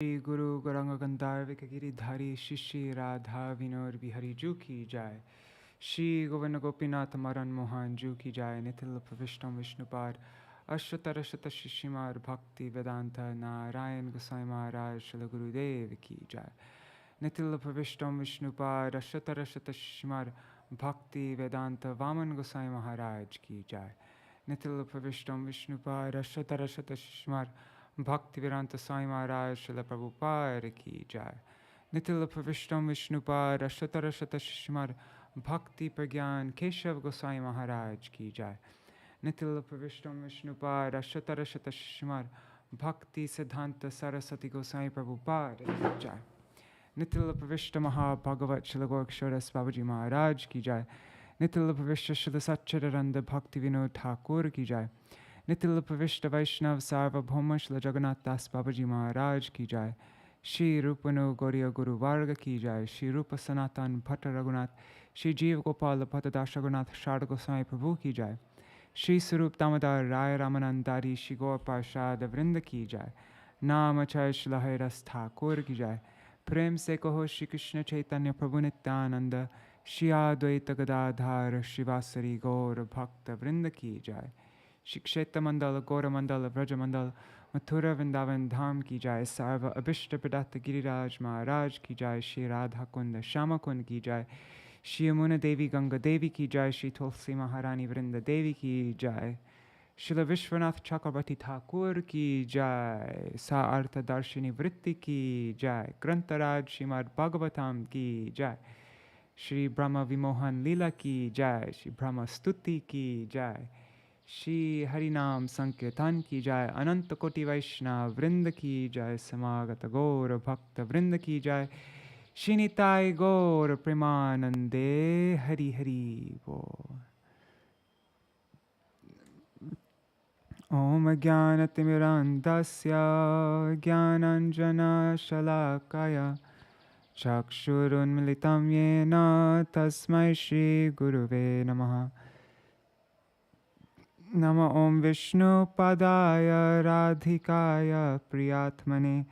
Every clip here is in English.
श्री गुरु गौरांग गंधार गिरिधारी शिष्य राधा विनोद बिहारी जू की जाय। श्री गोविंद गोपीनाथ मरण मोहन जू की जाय। निथिल प्रविष्टम विष्णुपाद अश्वतर शत शिष्यमार भक्ति वेदांत नारायण गोसाई महाराज श्री गुरुदेव की जाय। निथिल प्रविष्टम विष्णुपाद अश्वतर शत शिष्यमार भक्ति वेदांत वामन गोसाई महाराज की जाय। निथिल प्रविष्टम विष्णुपाद अश्वतर शत शिष्यमार भक्ति वेदांत साई महाराज श्रील प्रभुपाद की जाय। निथिल प्रविष्टम विष्णुपाद अश्वतर शत शिष्यमार भक्ति प्रज्ञान केशव गोसाई महाराज की जाय। निथिल प्रविष्टम विष्णुपाद अश्वतर शत शिष्यमार भक्ति सिद्धांत सरस्वती गोसाई प्रभुपाद की जाय। निथिल प्रविष्ट महाभागवत श्री गोरक्षर बाबूजी महाराज की जाय। निथिल प्रविष्ट श्री सच्चिदानंद भक्ति विनोद ठाकुर की जाय। निथिल प्रविष्ट वैष्णव सार्वभौम श्री जगन्नाथ दास बाबाजी महाराज की जाय। श्री रूपनो गौरिया गुरु वर्ग की जाय। श्री रूप सनातन भट्ट रघुनाथ श्री जीव गोपाल भट्टदास रघुनाथ शारद गोसाई प्रभु की जाय। श्री स्वरूप दामोदर राय रामानंदारी श्री गौर पार्षद वृंद की जाय। नाम अक्षय श्री लहरी रस ठाकुर की जाय। प्रेम से कहो श्री कृष्ण चैतन्य प्रभु नित्यानंद श्री अद्वैत गदाधर शिवासरी गौर भक्त वृंद की जाय। श्री क्षेत्र मंडल गौर मंडल व्रज मंडल मथुरा वृंदावन धाम की जाय। सर्व अभिष्ट प्रदत्त गिरिराज महाराज की जाय। श्री राधा कुंड श्यामा कुंड की जाय। श्री यमुना देवी गंगा देवी की जाय। श्री तुलसी महारानी वृंद देवी की जाय। श्री विश्वनाथ चक्रवर्ती ठाकुर की जाय। सारार्थ-darśinī वृत्ति की जाय। ग्रंथराज श्रीमद्-Bhāgavatam की जाय। श्री ब्रह्म विमोहन लीला की जाय। श्री ब्रह्म स्तुति की जाय। श्री हरिनाम संकीर्तन की जाय। अनंत कोटि वैष्णव वृंद की जाय। समागत गौर भक्त वृंद की जाय। श्री निताय गौर प्रेमानंदे हरि हरि बोल। ओम ज्ञानतिमिरान्धस्य ज्ञानाञ्जनशलाकया चक्षुरुन्मिलितं येन तस्मै श्री गुरुवे नमः। नमो ओम विष्णुपदाय राधिकाय प्रियात्मने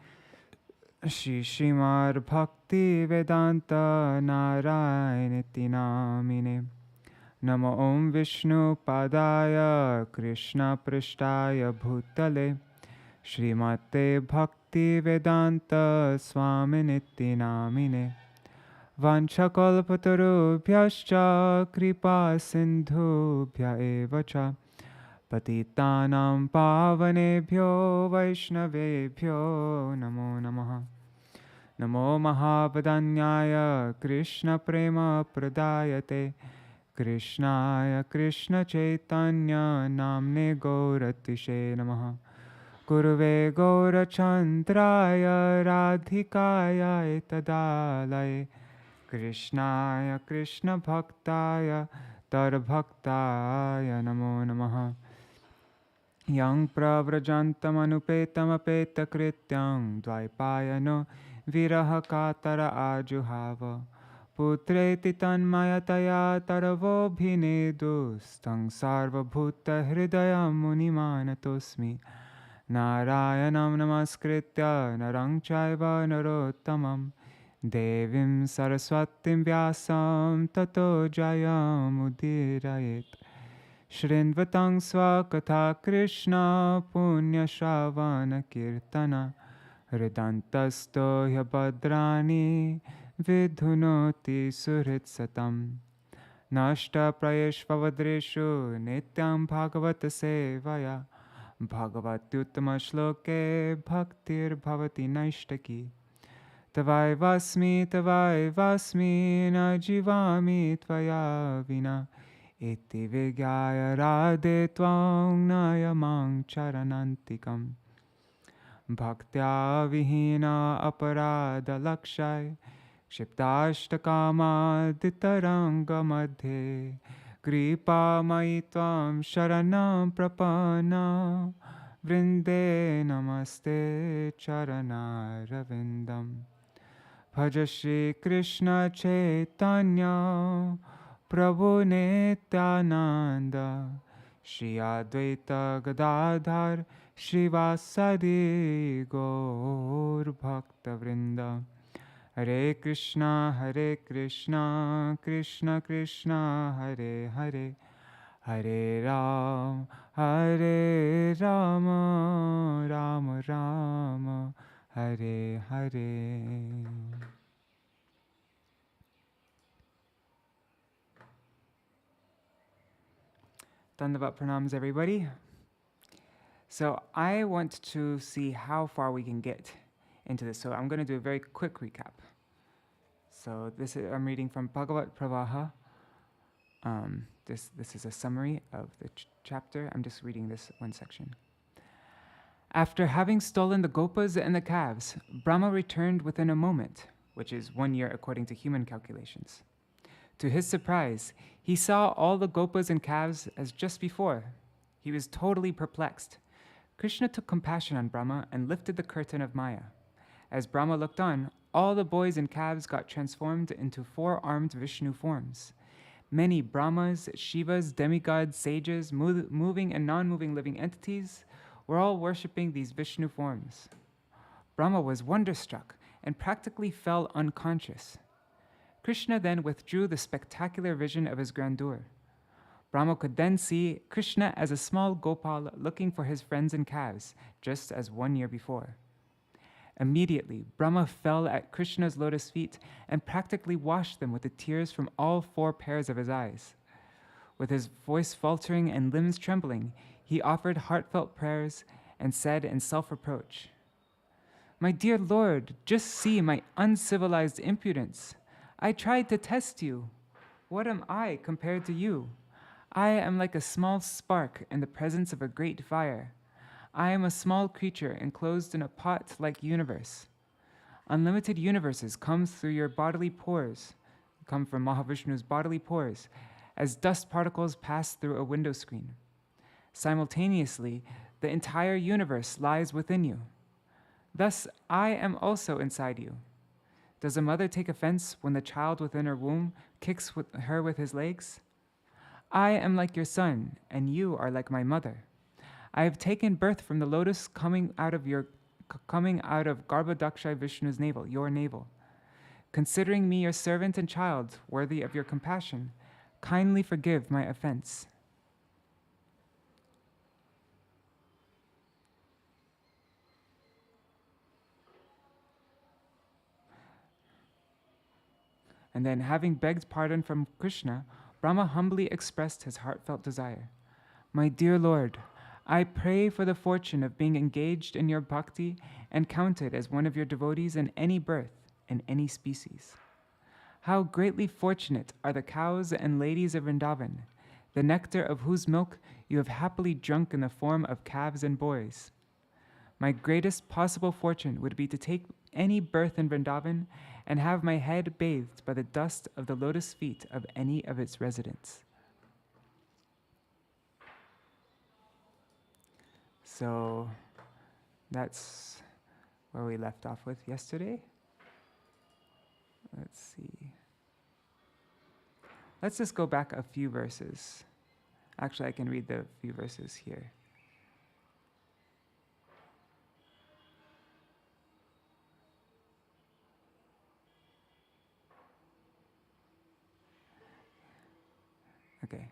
श्री श्रीमद्-भक्ति वेदांत नारायणीति नामिने। नमो ओम विष्णुपदाय कृष्ण पृष्ठाय भूतले श्रीमते भक्ति वेदांत स्वामिनिति नामिने। वाञ्छकल्पतरुभ्यश्च कृपा सिन्धुभ्य एव च पतितानां पावनेभ्यो वैष्णवेभ्यो नमो नमः। नमो महावदन्याय कृष्णप्रेमप्रदायते कृष्णाय कृष्णचैतन्य नाम्ने गौरतिशे नमः। गुरुवे गौरचन्द्राय राधिकाय तदालये कृष्णाय कृष्णभक्ताय तरभक्ताय नमो नमः। यं प्रव्रजन्तमनुपेतमपेतकृत्यं द्वैपायनो विरहकातर आजुहाव पुत्रेति तन्मयतया तरवोऽभिनेदुस्तं सार्वभूतहृदयं मुनिमानतोऽस्मि। नारायणं नमस्कृत्य नरं चैव नरोत्तमं देवीं सरस्वतीं व्यासं ततो जयमुदीरयेत्। शृण्वतं स्वकथा कृष्ण पुण्यश्रवणकीर्तन हृदन्तस्तो ह्यभद्राणि विधुनोति सुहृत्सतं। नष्टप्रयेष्वद्रेषु नित्यं भागवत सेवया भगवत्युत्तमश्लोके भक्तिर्भवति नैष्टकी। तवैवास्मि न जीवामि त्वया विना इति विज्ञाय राधे त्वां नयमां चरणान्तिकम्। भक्त्या विहीना अपराधलक्षय क्षिप्ताष्टकामादितरङ्गमध्ये कृपामयि त्वां शरणं प्रपन्ना वृन्दे नमस्ते चरणारविन्दम्। भज श्रीकृष्ण चैतन्य प्रभु Nityanand Shri Advaita Gadadhar Shrivasadi Gaur Bhakta Vrinda. Hare Krishna, Krishna Krishna, Hare Hare, Hare Rama, Rama Rama, Hare Hare. Dandavat pranams, everybody. So I want to see how far we can get into this. So I'm going to do a very quick recap. So I'm reading from Bhagavat Pravaha. This is a summary of the chapter. I'm just reading this one section. After having stolen the gopas and the calves, Brahma returned within a moment, which is 1 year according to human calculations. To his surprise, he saw all the gopas and calves as just before. He was totally perplexed. Krishna took compassion on Brahma and lifted the curtain of Maya. As Brahma looked on, all the boys and calves got transformed into 4-armed Vishnu forms. Many Brahmas, Shivas, demigods, sages, moving and non-moving living entities were all worshipping these Vishnu forms. Brahma was wonderstruck and practically fell unconscious. Krishna then withdrew the spectacular vision of his grandeur. Brahma could then see Krishna as a small Gopal looking for his friends and calves, just as 1 year before. Immediately, Brahma fell at Krishna's lotus feet and practically washed them with the tears from all 4 pairs of his eyes. With his voice faltering and limbs trembling, he offered heartfelt prayers and said in self-reproach, "My dear Lord, just see my uncivilized impudence. I tried to test you. What am I compared to you? I am like a small spark in the presence of a great fire. I am a small creature enclosed in a pot-like universe. Unlimited universes come through your bodily pores, come from Mahavishnu's bodily pores, as dust particles pass through a window screen. Simultaneously, the entire universe lies within you. Thus, I am also inside you. Does a mother take offense when the child within her womb kicks her with his legs? I am like your son, and you are like my mother. I have taken birth from the lotus coming out of Garbhodaksha Vishnu's navel, your navel. Considering me your servant and child, worthy of your compassion, kindly forgive my offense." And then, having begged pardon from Krishna, Brahma humbly expressed his heartfelt desire. "My dear Lord, I pray for the fortune of being engaged in your bhakti and counted as one of your devotees in any birth, in any species. How greatly fortunate are the cows and ladies of Vrindavan, the nectar of whose milk you have happily drunk in the form of calves and boys. My greatest possible fortune would be to take any birth in Vrindavan and have my head bathed by the dust of the lotus feet of any of its residents." So that's where we left off with yesterday. Let's see. Let's just go back a few verses. Actually, I can read the few verses here. Okay.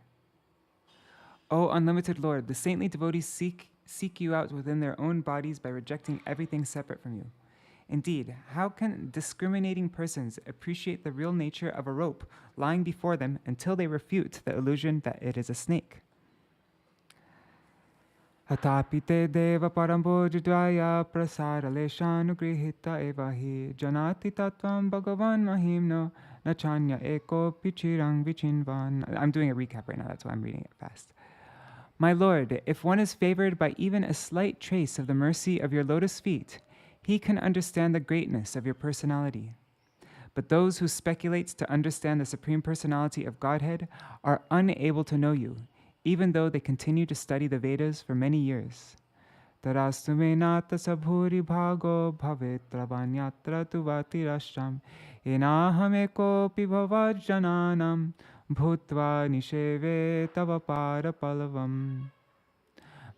O unlimited Lord, the saintly devotees seek you out within their own bodies by rejecting everything separate from you. Indeed, how can discriminating persons appreciate the real nature of a rope lying before them until they refute the illusion that it is a snake? Hatapite deva parambodjaya prasaraleshanugrihita evahi janati tattvam bhagavan mahimno nachanya eko pichirang vichinvan. I'm doing a recap right now, that's why I'm reading it fast. My Lord, if one is favored by even a slight trace of the mercy of your lotus feet, he can understand the greatness of your personality. But those who speculate to understand the Supreme Personality of Godhead are unable to know you, even though they continue to study the Vedas for many years. Tarastu me nata sabhuri bhago bhavet pravanyatra tuvati rashtam enaham eko pibhavad bhutva nisheve tava parapalavam.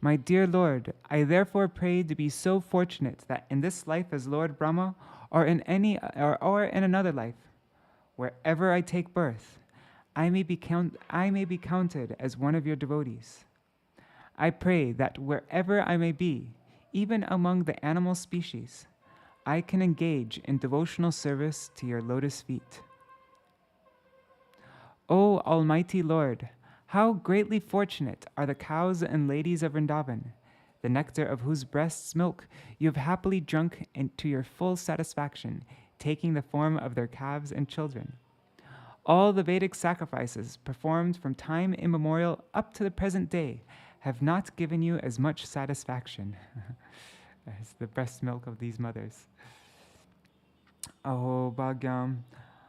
My dear Lord, I therefore pray to be so fortunate that in this life as Lord Brahma, or in another life, wherever I take birth, I may be counted as one of your devotees. I pray that wherever I may be, even among the animal species, I can engage in devotional service to your lotus feet. O Almighty Lord, how greatly fortunate are the cows and ladies of Vrindavan, the nectar of whose breasts' milk you have happily drunk to your full satisfaction, taking the form of their calves and children. All the Vedic sacrifices performed from time immemorial up to the present day have not given you as much satisfaction as the breast milk of these mothers. Aho bhagyam,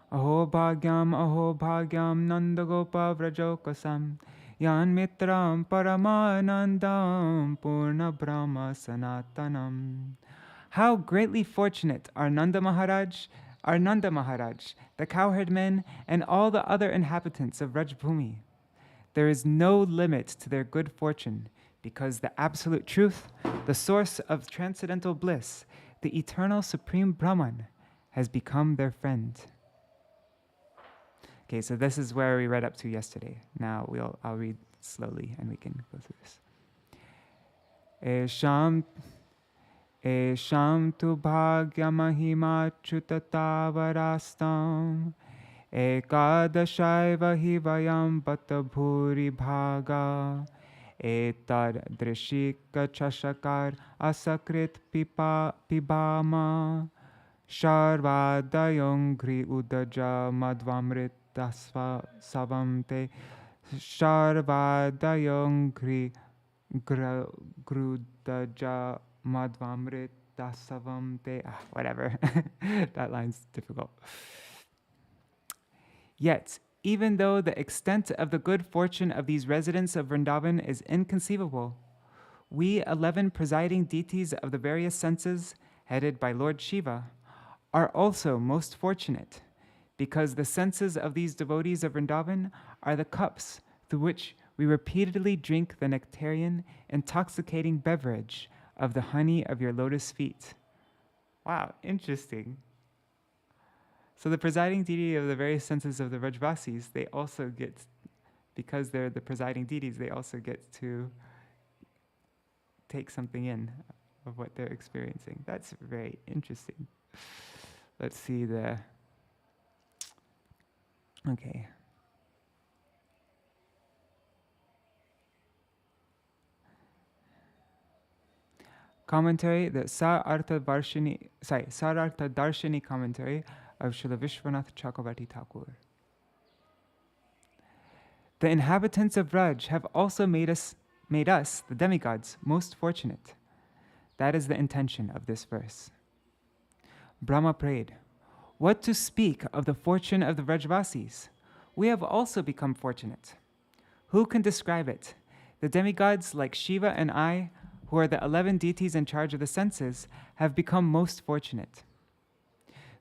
aho bhagyam, aho bhagyam, nandagopa vrajokasam, yan mitram paramanandam, purna brahma sanatanam. How greatly fortunate are Nanda Maharaj, the cowherd men, and all the other inhabitants of Rajbhumi. There is no limit to their good fortune, because the absolute truth, the source of transcendental bliss, the eternal supreme Brahman, has become their friend. Okay, so this is where we read up to yesterday. Now I'll read slowly and we can go through this. Esham tu bhagya mahima chutatavarastam ekadashaiva hi vayam bata bhuri bhaga etad drishika chashakar asakrit pibama Sharvadayongri udaja madvamrita savamte Sharvadayongri grudaja madvamrita savamte. Whatever. That line's difficult. Yet, even though the extent of the good fortune of these residents of Vrindavan is inconceivable, we 11 presiding deities of the various senses, headed by Lord Shiva, are also most fortunate, because the senses of these devotees of Vrindavan are the cups through which we repeatedly drink the nectarian, intoxicating beverage of the honey of your lotus feet. Wow, interesting. So the presiding deity of the various senses of the Vrajvasis, they also get, because they're the presiding deities, they also get to take something in of what they're experiencing. That's very interesting. Let's see the... Okay. Commentary, the Sārārtha-darśinī commentary of Śrīla Viśvanātha Cakravartī Ṭhākura. The inhabitants of Vraj have also made us, the demigods, most fortunate. That is the intention of this verse. Brahma prayed, "What to speak of the fortune of the Vrajvasis? We have also become fortunate. Who can describe it? The demigods like Shiva and I, who are the 11 deities in charge of the senses, have become most fortunate.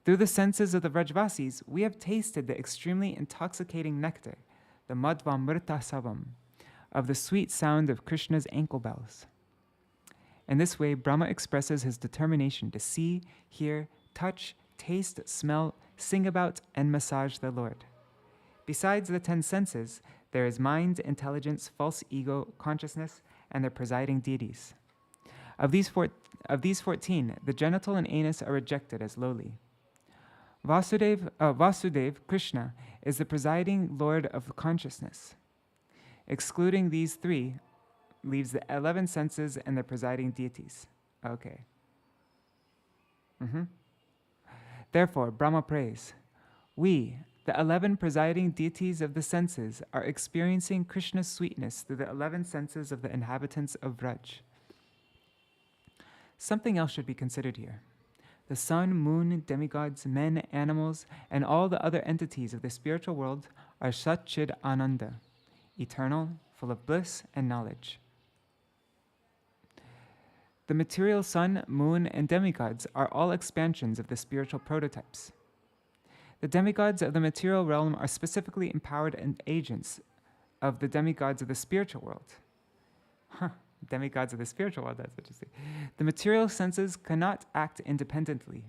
Through the senses of the Vrajvasis, we have tasted the extremely intoxicating nectar, the madvamrita savam, of the sweet sound of Krishna's ankle bells." In this way, Brahma expresses his determination to see, hear, touch, taste, smell, sing about, and massage the Lord. Besides the 10 senses, there is mind, intelligence, false ego, consciousness, and their presiding deities. Of these 14, the genital and anus are rejected as lowly. Vasudev, Krishna, is the presiding Lord of consciousness. Excluding these 3 leaves the 11 senses and their presiding deities. Okay. Therefore, Brahma prays, "We, the 11 presiding deities of the senses, are experiencing Krishna's sweetness through the 11 senses of the inhabitants of Vraj." Something else should be considered here. The sun, moon, demigods, men, animals, and all the other entities of the spiritual world are Sat-Chid Ananda, eternal, full of bliss and knowledge. The material sun, moon, and demigods are all expansions of the spiritual prototypes. The demigods of the material realm are specifically empowered and agents of the demigods of the spiritual world. Demigods of the spiritual world, that's what you say. The material senses cannot act independently.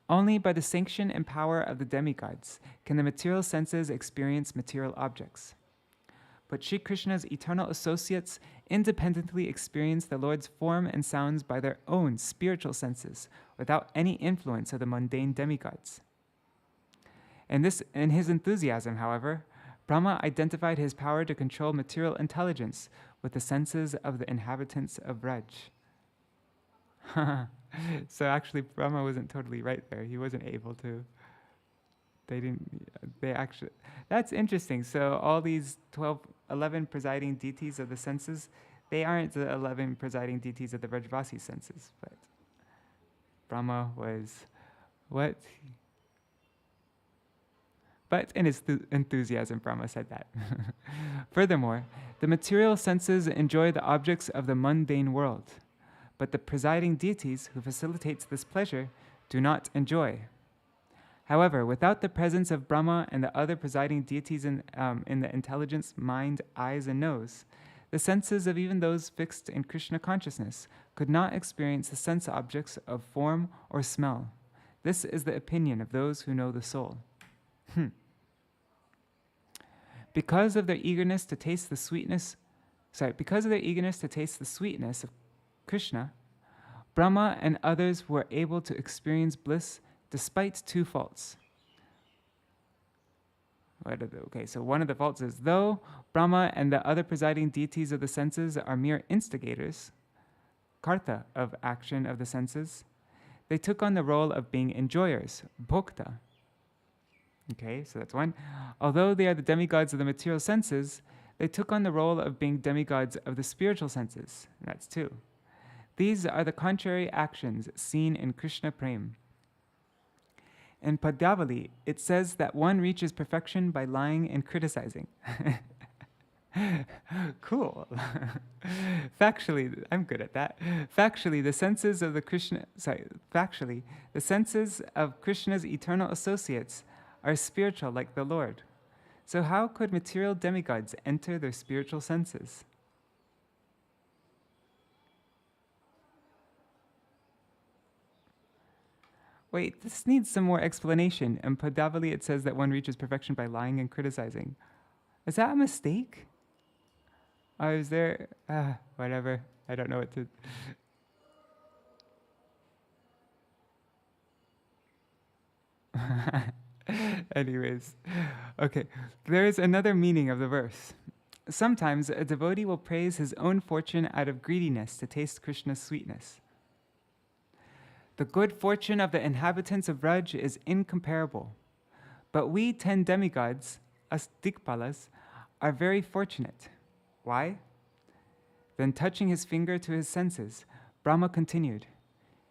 Only by the sanction and power of the demigods can the material senses experience material objects. But Sri Krishna's eternal associates independently experience the Lord's form and sounds by their own spiritual senses, without any influence of the mundane demigods. In his enthusiasm, however, Brahma identified his power to control material intelligence with the senses of the inhabitants of Braj. So actually, Brahma wasn't totally right there. He wasn't able to. That's interesting. So all these 11 presiding deities of the senses, they aren't the 11 presiding deities of the Vrajvasi senses, but Brahma was what? But in his enthusiasm, Brahma said that. Furthermore, the material senses enjoy the objects of the mundane world, but the presiding deities who facilitates this pleasure do not enjoy. However, without the presence of Brahma and the other presiding deities in the intelligence, mind, eyes, and nose, the senses of even those fixed in Krishna consciousness could not experience the sense objects of form or smell. This is the opinion of those who know the soul. Because of their eagerness to taste the sweetness of Krishna, Brahma and others were able to experience bliss despite two faults. So one of the faults is, though Brahma and the other presiding deities of the senses are mere instigators, karta of action of the senses, they took on the role of being enjoyers, bhokta. Okay, so that's one. Although they are the demigods of the material senses, they took on the role of being demigods of the spiritual senses. And that's two. These are the contrary actions seen in Krishna Prem. In Padyavali, it says that one reaches perfection by lying and criticizing. Cool. Factually, I'm good at that. Factually, the senses of Krishna's eternal associates are spiritual like the Lord. So how could material demigods enter their spiritual senses? Wait, this needs some more explanation. In Padyavali, it says that one reaches perfection by lying and criticizing. Is that a mistake? Or is there... whatever. I don't know what to... Anyways, okay. There is another meaning of the verse. Sometimes a devotee will praise his own fortune out of greediness to taste Krishna's sweetness. The good fortune of the inhabitants of Braj is incomparable, but we 10 demigods, us Dikpalas, are very fortunate. Why? Then touching his finger to his senses, Brahma continued,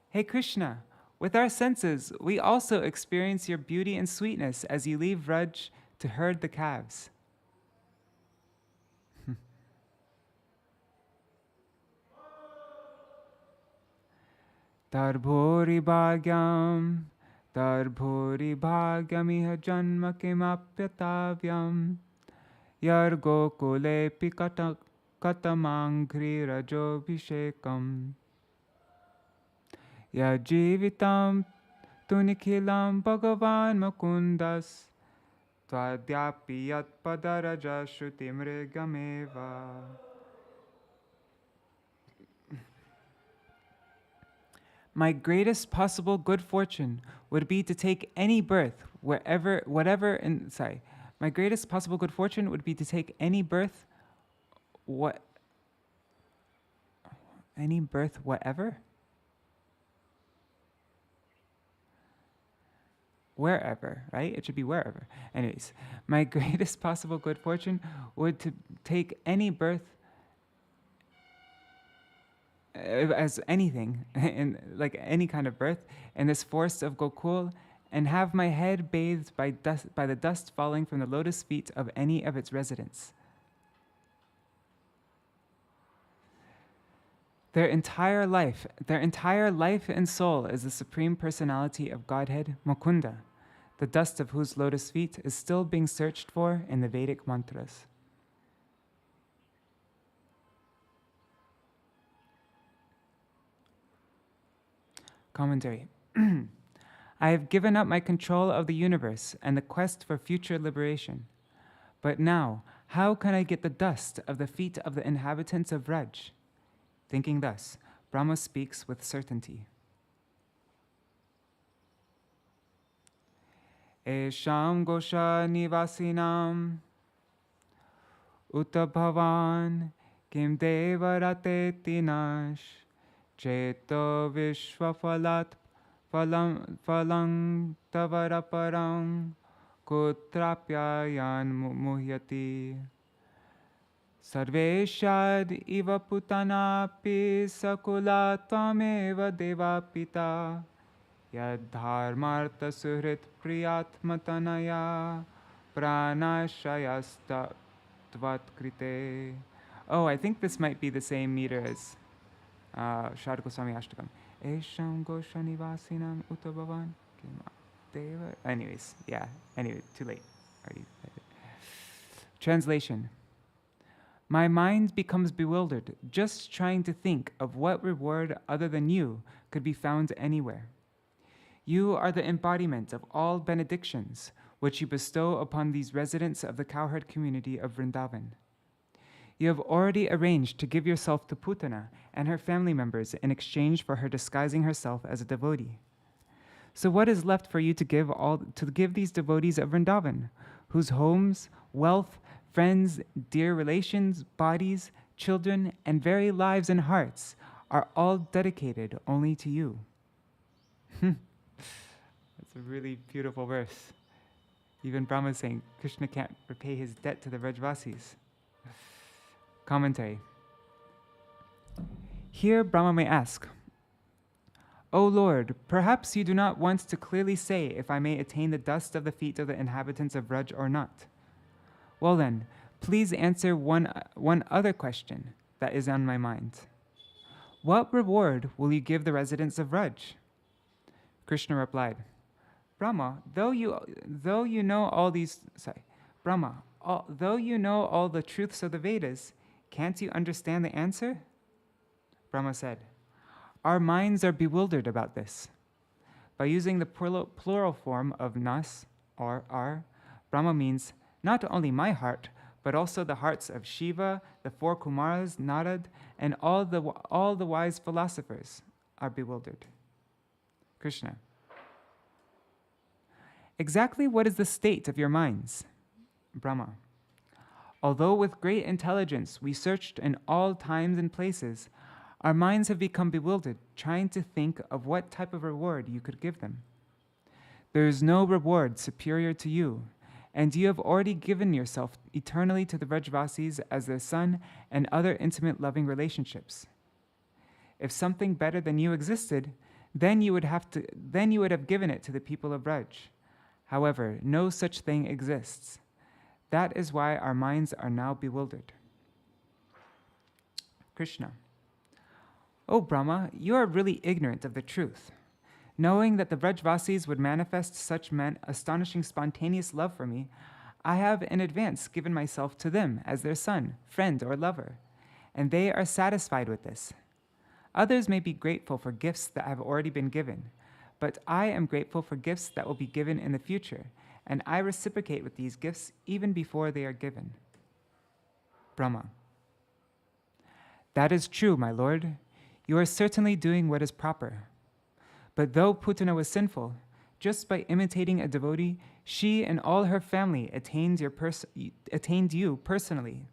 "Hey Krishna, with our senses, we also experience your beauty and sweetness as you leave Braj to herd the calves." Darbhori bhagyam iha janma kimapyatavyam yar gokule katamangri rajobhishekam ya jivitam tunikhilam bhagavan makundas twadyapi yat padaraja shrutimrigameva. My greatest possible good fortune would be to take any birth My greatest possible good fortune would be to take any birth, whatever? Wherever, right? It should be wherever. Anyways, my greatest possible good fortune would to take any birth as anything, in like any kind of birth, in this forest of Gokul, and have my head bathed by the dust falling from the lotus feet of any of its residents. Their entire life and soul is the Supreme Personality of Godhead, Mukunda, the dust of whose lotus feet is still being searched for in the Vedic mantras. Commentary. I have given up my control of the universe and the quest for future liberation. But now, how can I get the dust of the feet of the inhabitants of Vraj? Thinking thus, Brahma speaks with certainty. Esham Gosha Nivasinam Uta Bhavan Kim Devarate Tinash Cheto Vishwafalat Phalang Tavaraparang Kutrapyayan Muhyati Sarveshad Iva Putanapi Sakula Tvameva Devapita Yadharmartha Suhrit Priyatmatanaya Pranashayasta Tvatkrite. Oh, I think this might be the same meter as Shrad Goswami Ashtakam. Esham Goshani Vasinam Utabhavan. Anyways, yeah. Anyway, too late. Already. Translation. My mind becomes bewildered just trying to think of what reward other than you could be found anywhere. You are the embodiment of all benedictions which you bestow upon these residents of the cowherd community of Vrindavan. You have already arranged to give yourself to Putana and her family members in exchange for her disguising herself as a devotee. So what is left for you to give these devotees of Vrindavan, whose homes, wealth, friends, dear relations, bodies, children, and very lives and hearts are all dedicated only to you? That's a really beautiful verse. Even Brahma is saying Krishna can't repay his debt to the Vrajvasis. Commentary. Here Brahma may ask, O Lord, perhaps you do not want to clearly say if I may attain the dust of the feet of the inhabitants of Vraj or not. Well then, please answer one other question that is on my mind. What reward will you give the residents of Vraj? Krishna replied, Brahma, though you know all the truths of the Vedas, can't you understand the answer? Brahma said, our minds are bewildered about this. By using the plural form of nas, or our, Brahma means not only my heart, but also the hearts of Shiva, the four Kumaras, Narad, and all the wise philosophers are bewildered. Krishna. Exactly what is the state of your minds? Brahma. Although with great intelligence we searched in all times and places, our minds have become bewildered, trying to think of what type of reward you could give them. There is no reward superior to you, and you have already given yourself eternally to the Vrajvasis as their son and other intimate loving relationships. If something better than you existed, then you would have given it to the people of Vraj. However, no such thing exists. That is why our minds are now bewildered. Krishna. O Brahma, you are really ignorant of the truth. Knowing that the Vrajvasis would manifest such astonishing spontaneous love for me, I have in advance given myself to them as their son, friend, or lover, and they are satisfied with this. Others may be grateful for gifts that have already been given, but I am grateful for gifts that will be given in the future, and I reciprocate with these gifts even before they are given. Brahma. That is true, my lord. You are certainly doing what is proper. But though Putana was sinful, just by imitating a devotee, she and all her family attained you personally.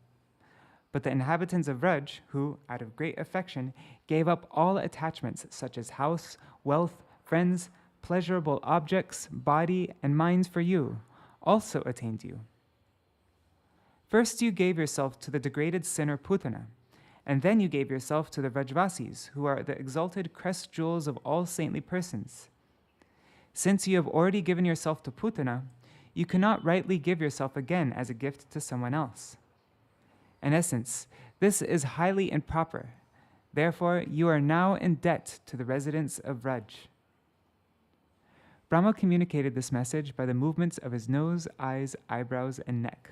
But the inhabitants of Vraj, who, out of great affection, gave up all attachments such as house, wealth, friends, pleasurable objects, body, and minds for you, also attained you. First you gave yourself to the degraded sinner Putana, and then you gave yourself to the Vrajvasis, who are the exalted crest jewels of all saintly persons. Since you have already given yourself to Putana, you cannot rightly give yourself again as a gift to someone else. In essence, this is highly improper. Therefore, you are now in debt to the residents of Vraj. Brahma communicated this message by the movements of his nose, eyes, eyebrows, and neck.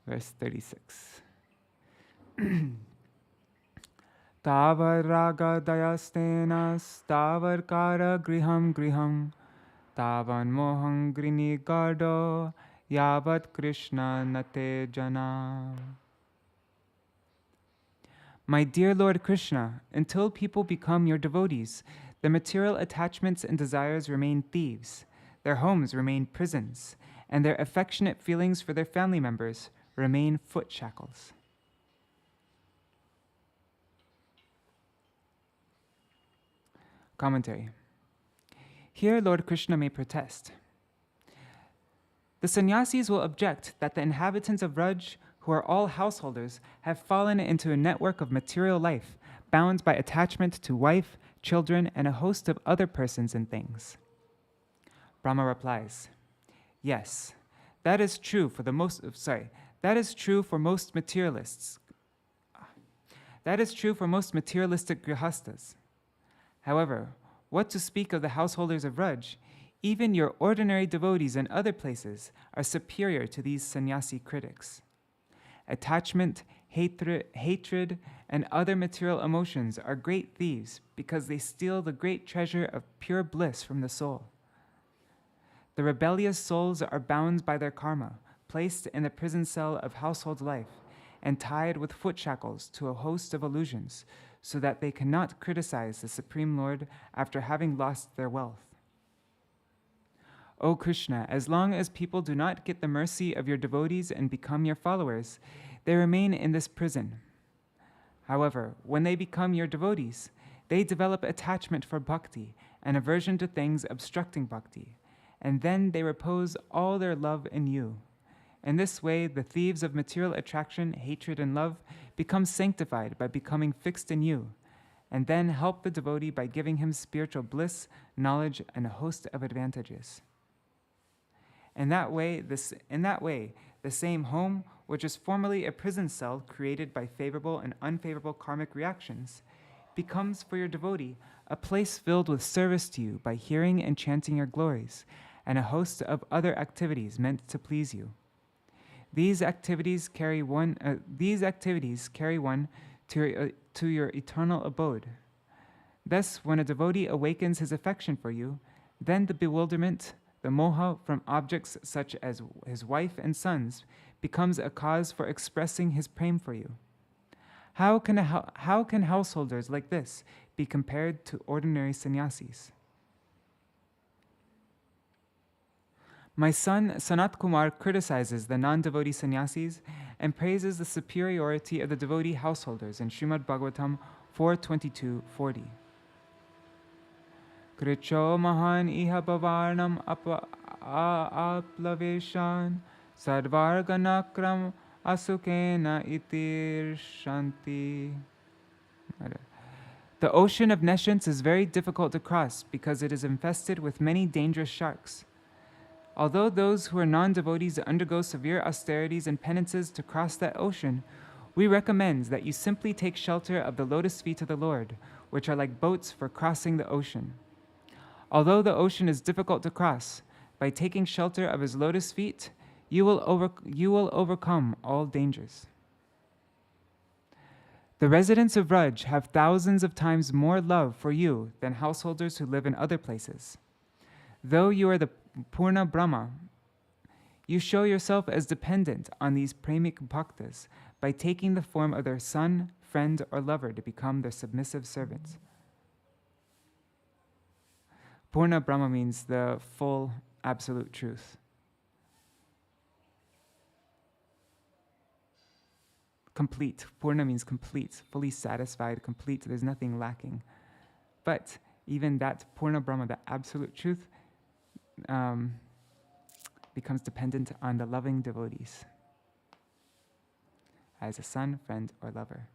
Verse 36. Tavar raga dayastena stavar kara griham griham tavan moham grini gardo yavat Krishna nate jana. My dear Lord Krishna, until people become your devotees, the material attachments and desires remain thieves, their homes remain prisons, and their affectionate feelings for their family members remain foot shackles. Commentary. Here Lord Krishna may protest. The sannyasis will object that the inhabitants of Vraj, who are all householders, have fallen into a network of material life, bound by attachment to wife, children, and a host of other persons and things. Brahmā replies, yes, that is true for most materialists. That is true for most materialistic grihastas. However, what to speak of the householders of Vraj? Even your ordinary devotees in other places are superior to these sannyasi critics. Attachment, hatred, and other material emotions are great thieves because they steal the great treasure of pure bliss from the soul. The rebellious souls are bound by their karma, placed in the prison cell of household life, and tied with foot shackles to a host of illusions, so that they cannot criticize the Supreme Lord after having lost their wealth. O Krishna, as long as people do not get the mercy of your devotees and become your followers, they remain in this prison. However, when they become your devotees, they develop attachment for bhakti and aversion to things obstructing bhakti, and then they repose all their love in you. In this way, the thieves of material attraction, hatred, and love become sanctified by becoming fixed in you, and then help the devotee by giving him spiritual bliss, knowledge, and a host of advantages. In that way, the same home, which is formerly a prison cell created by favorable and unfavorable karmic reactions, becomes for your devotee a place filled with service to you by hearing and chanting your glories, and a host of other activities meant to please you. These activities carry one to your eternal abode. Thus, when a devotee awakens his affection for you, then the bewilderment, the moha from objects such as his wife and sons, becomes a cause for expressing his prema for you. How can householders like this be compared to ordinary sannyasis? My son Sanat Kumar criticizes the non-devotee sannyasis and praises the superiority of the devotee householders in Śrīmad-Bhāgavatam 4.22.40. Kricho mahan iha bhavarnam aplaveshan sarvarganakram asukena itir shanti. The ocean of nescience is very difficult to cross because it is infested with many dangerous sharks. Although those who are non-devotees undergo severe austerities and penances to cross that ocean, we recommend that you simply take shelter of the lotus feet of the Lord, which are like boats for crossing the ocean. Although the ocean is difficult to cross, by taking shelter of his lotus feet, you will overcome all dangers. The residents of Vraj have thousands of times more love for you than householders who live in other places. Though you are the Purna Brahma, you show yourself as dependent on these premik bhaktas by taking the form of their son, friend, or lover to become their submissive servants. Purna Brahma means the full, absolute truth. Complete. Purna means complete, fully satisfied, complete. There's nothing lacking. But even that Purna Brahma, the absolute truth, becomes dependent on the loving devotees as a son, friend, or lover.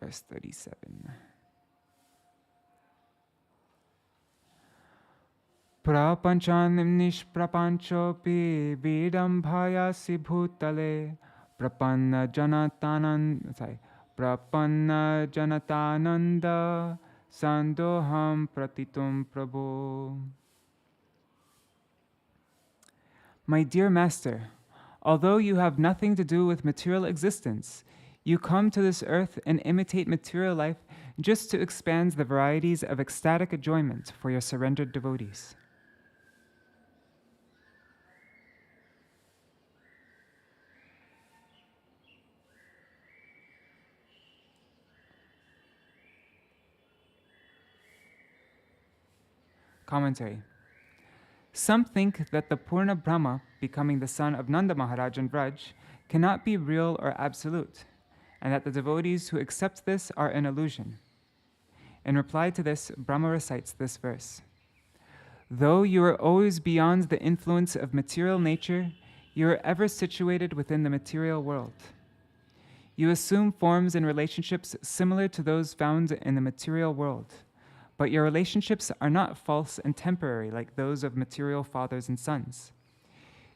Verse 37. Prapanchanim nishprapanchopi vidambhayasi bhutale prapanna janatananda sandoham pratitum prabhu. My dear Master, although you have nothing to do with material existence, you come to this earth and imitate material life just to expand the varieties of ecstatic enjoyment for your surrendered devotees. Commentary. Some think that the Purna Brahma, becoming the son of Nanda Maharaj and Vraj, cannot be real or absolute, and that the devotees who accept this are an illusion. In reply to this, Brahma recites this verse. Though you are always beyond the influence of material nature, you are ever situated within the material world. You assume forms and relationships similar to those found in the material world, but your relationships are not false and temporary like those of material fathers and sons.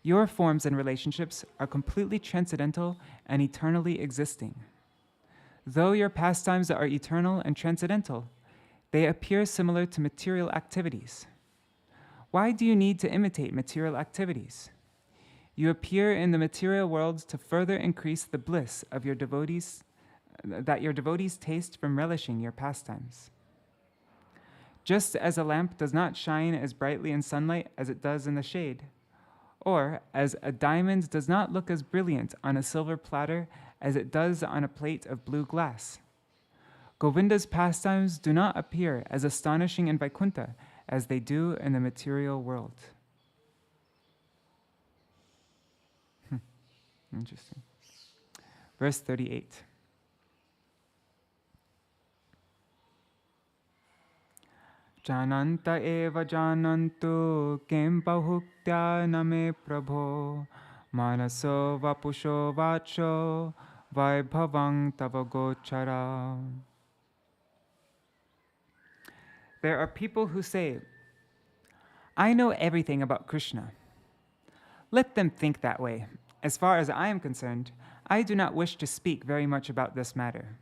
Your forms and relationships are completely transcendental and eternally existing. Though your pastimes are eternal and transcendental, they appear similar to material activities. Why do you need to imitate material activities? You appear in the material world to further increase the bliss of your devotees, that your devotees taste from relishing your pastimes. Just as a lamp does not shine as brightly in sunlight as it does in the shade, or as a diamond does not look as brilliant on a silver platter as it does on a plate of blue glass. Govinda's pastimes do not appear as astonishing in Vaikuntha as they do in the material world. Interesting. Verse 38. Jananta eva janantu kim bahuktya name prabho manaso vapusho vacho vaibhavang tavagochara. There are people who say, I know everything about Krishna. Let them think that way. As far as I am concerned, I do not wish to speak very much about this matter.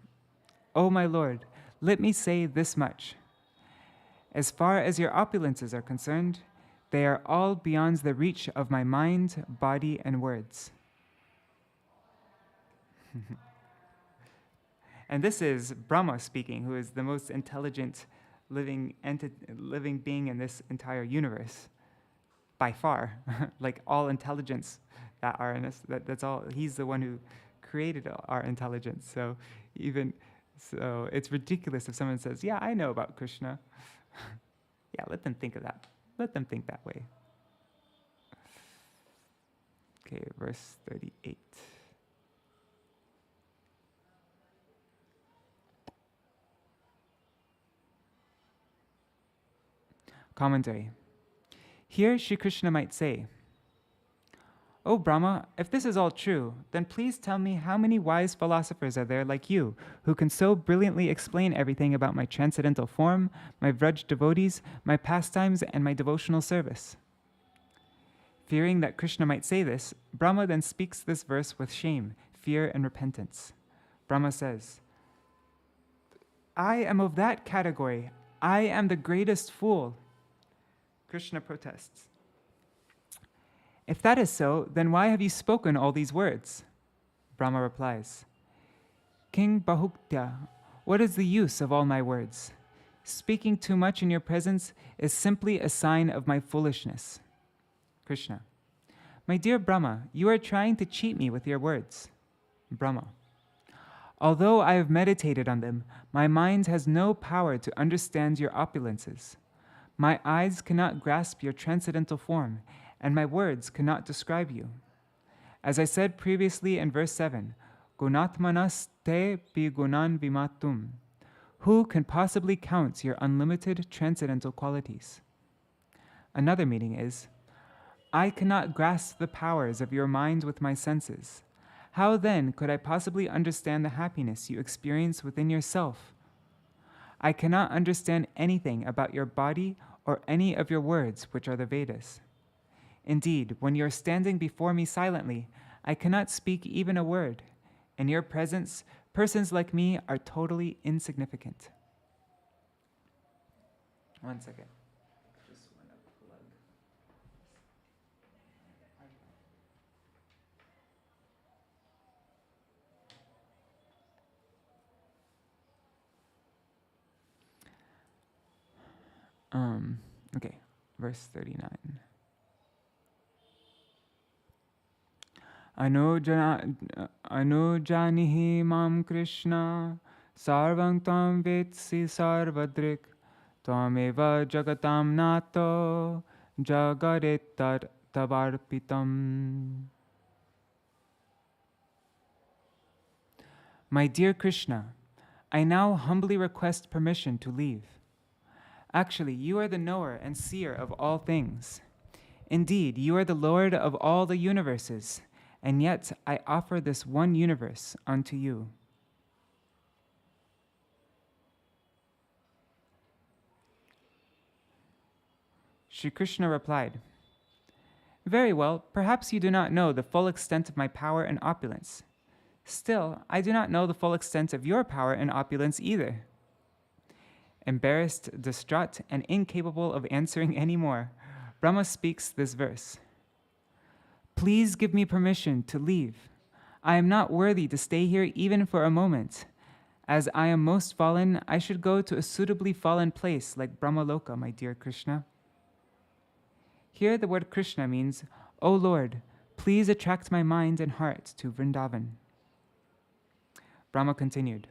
O my Lord, let me say this much. As far as your opulences are concerned, they are all beyond the reach of my mind, body, and words. And this is Brahma speaking, who is the most intelligent living being in this entire universe, by far. Like all intelligence that are in this, that's all. He's the one who created our intelligence. So it's ridiculous if someone says, "Yeah, I know about Krishna." Yeah, let them think of that. Let them think that way. Okay, verse 38. Commentary. Here, Shri Krishna might say, O Brahma, if this is all true, then please tell me how many wise philosophers are there like you, who can so brilliantly explain everything about my transcendental form, my Vraj devotees, my pastimes, and my devotional service. Fearing that Krishna might say this, Brahma then speaks this verse with shame, fear, and repentance. Brahma says, I am of that category. I am the greatest fool. Krishna protests. If that is so, then why have you spoken all these words? Brahma replies, King Bahuktya, what is the use of all my words? Speaking too much in your presence is simply a sign of my foolishness. Krishna, my dear Brahma, you are trying to cheat me with your words. Brahma, although I have meditated on them, my mind has no power to understand your opulences. My eyes cannot grasp your transcendental form, and my words cannot describe you. As I said previously in verse 7, Gunatmanas te pi gunan vimatum. Who can possibly count your unlimited transcendental qualities? Another meaning is, I cannot grasp the powers of your mind with my senses. How then could I possibly understand the happiness you experience within yourself? I cannot understand anything about your body or any of your words, which are the Vedas. Indeed, when you are standing before me silently, I cannot speak even a word. In your presence, persons like me are totally insignificant. One second. Just want to plug. Okay, verse 39. Anujanihi mam Krishna sarvam tam vetsi sarvadrik tvameva jagatam nato jagaretar tavarpitam. My dear Krishna, I now humbly request permission to leave. Actually, you are the knower and seer of all things. Indeed, you are the Lord of all the universes, and yet I offer this one universe unto you. Shri Krishna replied, Very well, perhaps you do not know the full extent of my power and opulence. Still, I do not know the full extent of your power and opulence either. Embarrassed, distraught, and incapable of answering any more, Brahma speaks this verse. Please give me permission to leave. I am not worthy to stay here even for a moment. As I am most fallen, I should go to a suitably fallen place like Brahmaloka, my dear Krishna. Here the word Krishna means, O Lord, please attract my mind and heart to Vrindavan. Brahma continued,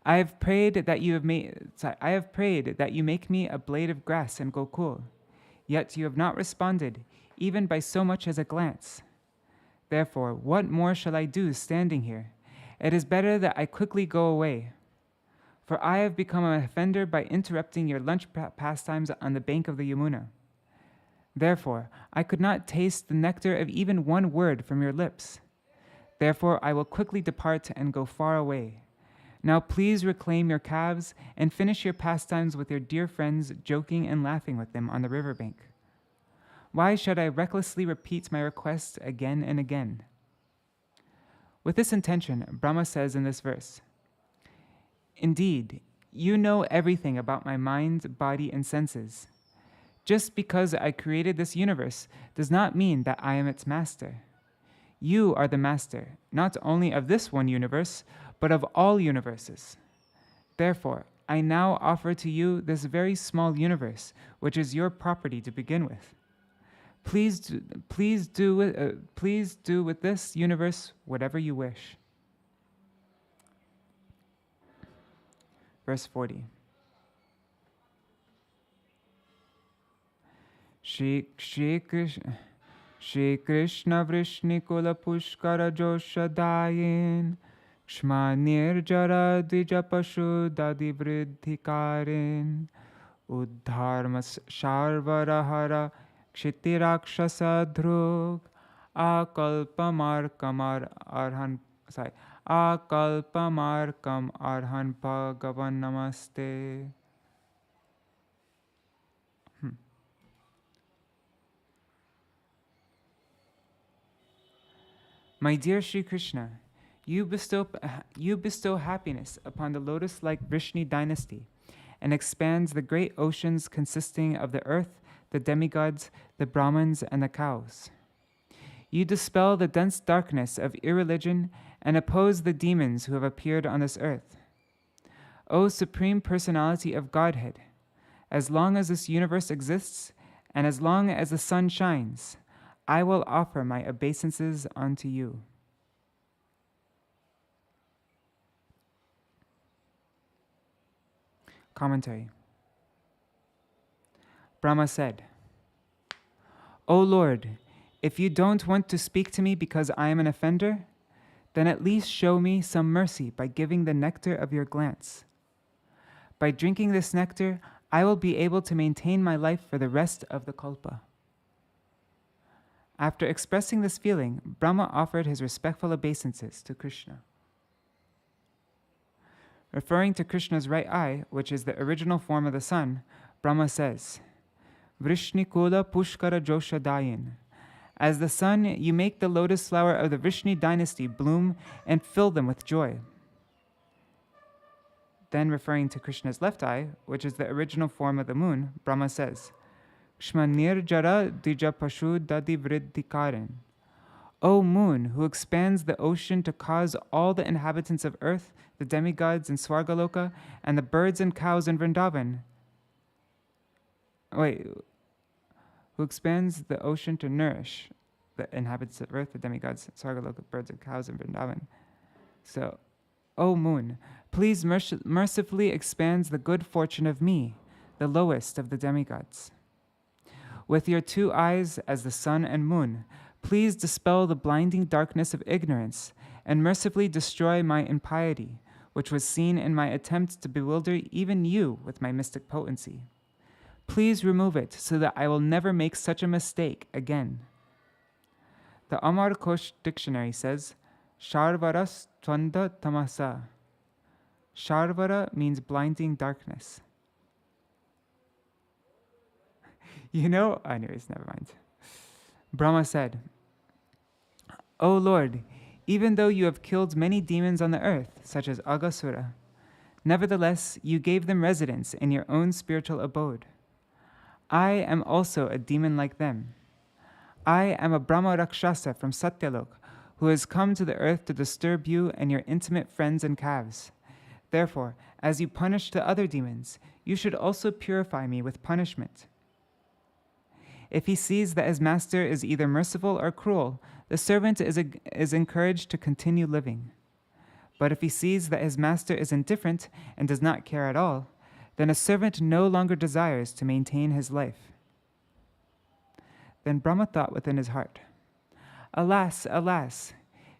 I have prayed that you make me a blade of grass in Gokul, yet you have not responded, even by so much as a glance. Therefore, what more shall I do standing here? It is better that I quickly go away. For I have become an offender by interrupting your lunch pastimes on the bank of the Yamuna. Therefore, I could not taste the nectar of even one word from your lips. Therefore, I will quickly depart and go far away. Now please reclaim your calves and finish your pastimes with your dear friends, joking and laughing with them on the riverbank. Why should I recklessly repeat my request again and again? With this intention, Brahma says in this verse, Indeed, you know everything about my mind, body, and senses. Just because I created this universe does not mean that I am its master. You are the master, not only of this one universe, but of all universes. Therefore, I now offer to you this very small universe, which is your property to begin with. Please do with this universe whatever you wish. Verse 40. Shri Krishna Vrishnikula Pushkara Joshadayin Kshma Nirjara Dvijapashu Dadi Vriddhikarin Uddharmas Sharvarahara Kshitirakshasa Dhrug Akalpamarkamar Akalpamarkam Arhan Bhagavan Namaste. My dear Shri Krishna, you bestow happiness upon the lotus-like Vrishni dynasty and expands the great oceans consisting of the earth, the demigods, the Brahmins, and the cows. You dispel the dense darkness of irreligion and oppose the demons who have appeared on this earth. O Supreme Personality of Godhead, as long as this universe exists and as long as the sun shines, I will offer my obeisances unto you. Commentary. Brahma said, O Lord, if you don't want to speak to me because I am an offender, then at least show me some mercy by giving the nectar of your glance. By drinking this nectar, I will be able to maintain my life for the rest of the kalpa. After expressing this feeling, Brahma offered his respectful obeisances to Krishna. Referring to Krishna's right eye, which is the original form of the sun, Brahma says, Vrishnikula Pushkara Joshadayin. As the sun, you make the lotus flower of the Vrishni dynasty bloom and fill them with joy. Then referring to Krishna's left eye, which is the original form of the moon, Brahma says, Kshmanir Jara Dijapashu Dadi Vriddhikarin. O moon, who expands the ocean to cause all the inhabitants of earth, the demigods in Swargaloka, and the birds and cows in Vrindavan, who expands the ocean to nourish the inhabitants of earth, the demigods, Sargaloka, birds and cows, and Vrindavan. So, O moon, please mercifully expand the good fortune of me, the lowest of the demigods. With your two eyes as the sun and moon, please dispel the blinding darkness of ignorance and mercifully destroy my impiety, which was seen in my attempt to bewilder even you with my mystic potency. Please remove it so that I will never make such a mistake again. The Amar Kosh dictionary says, Sharvaras Twanda Tamasa. Sharvara means blinding darkness. Anyways, never mind. Brahma said, O Lord, even though you have killed many demons on the earth, such as Aghasura, nevertheless you gave them residence in your own spiritual abode. I am also a demon like them. I am a Brahma Rakshasa from Satyalok, who has come to the earth to disturb you and your intimate friends and calves. Therefore, as you punish the other demons, you should also purify me with punishment. If he sees that his master is either merciful or cruel, the servant is encouraged to continue living. But if he sees that his master is indifferent and does not care at all, then a servant no longer desires to maintain his life. Then Brahma thought within his heart, Alas, alas,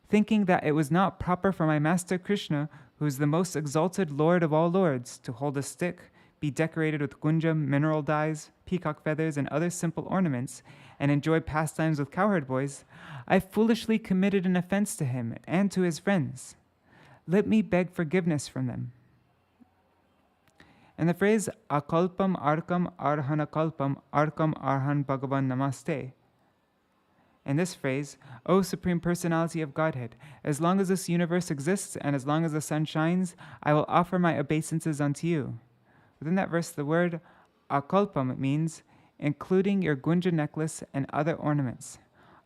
thinking that it was not proper for my master Krishna, who is the most exalted Lord of all lords, to hold a stick, be decorated with gunjam, mineral dyes, peacock feathers, and other simple ornaments, and enjoy pastimes with cowherd boys, I foolishly committed an offense to him and to his friends. Let me beg forgiveness from them. And the phrase Akalpam Arkam Arhanakalpam Arkam Arhan Bhagavan Namaste. In this phrase, O Supreme Personality of Godhead, as long as this universe exists and as long as the sun shines, I will offer my obeisances unto you. Within that verse, the word Akalpam means including your gunja necklace and other ornaments.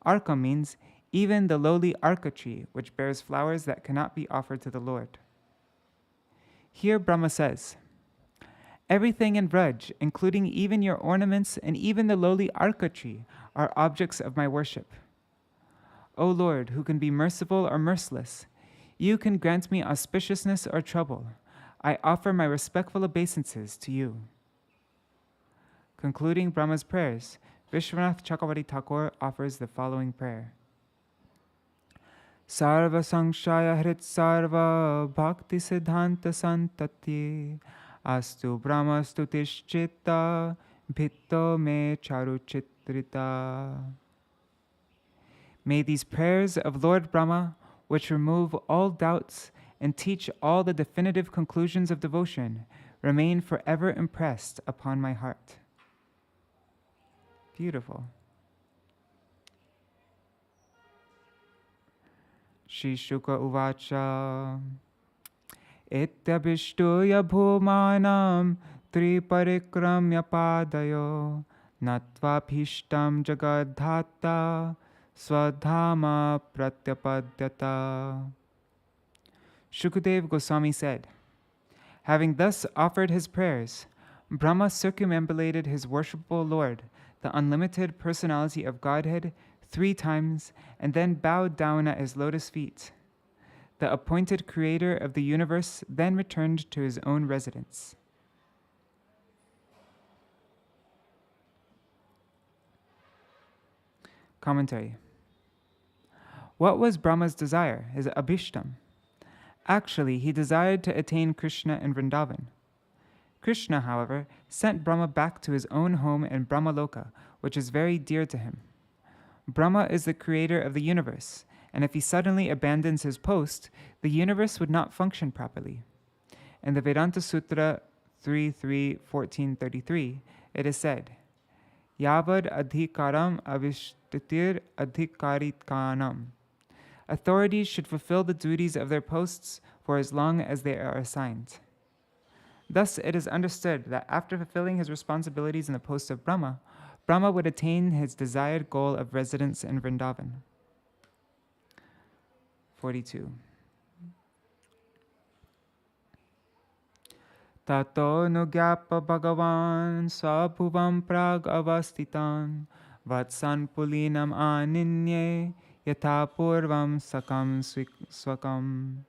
Arkam means even the lowly arka tree, which bears flowers that cannot be offered to the Lord. Here Brahma says, everything in Vraj, including even your ornaments and even the lowly arka tree, are objects of my worship. O Lord, who can be merciful or merciless, you can grant me auspiciousness or trouble. I offer my respectful obeisances to you. Concluding Brahma's prayers, Viśvanātha Cakravartī Ṭhākura offers the following prayer. Sarva Saṅshaya Hrit Sarva Bhakti Siddhanta Santati Astu Brahma Stutishchitta Bhitto Me Charuchitrita. May these prayers of Lord Brahma, which remove all doubts and teach all the definitive conclusions of devotion, remain forever impressed upon my heart. Beautiful. Shri Shuka Uvacha Ityabhishtuya bhumanam triparikramya padayo natvabhishtam jagadhata swadhama pratyapadyata. Shukadeva Goswami said, having thus offered his prayers, Brahma circumambulated his worshipful Lord, the unlimited personality of Godhead, 3 times, and then bowed down at his lotus feet. The appointed creator of the universe then returned to his own residence. Commentary. What was Brahma's desire, his abhishtam? Actually, he desired to attain Krishna in Vrindavan. Krishna, however, sent Brahma back to his own home in Brahmaloka, which is very dear to him. Brahma is the creator of the universe, and if he suddenly abandons his post, the universe would not function properly. In the Vedanta Sutra 3.14.33, it is said, Yavad adhikaram avishtitir adhikaritkanam. Authorities should fulfill the duties of their posts for as long as they are assigned. Thus, it is understood that after fulfilling his responsibilities in the post of Brahma, Brahma would attain his desired goal of residence in Vrindavan. 42. Tato nugyapa bhagavan svabhuvam prag avastitan vatsan pulinam aninye yatha purvam sakang swakam.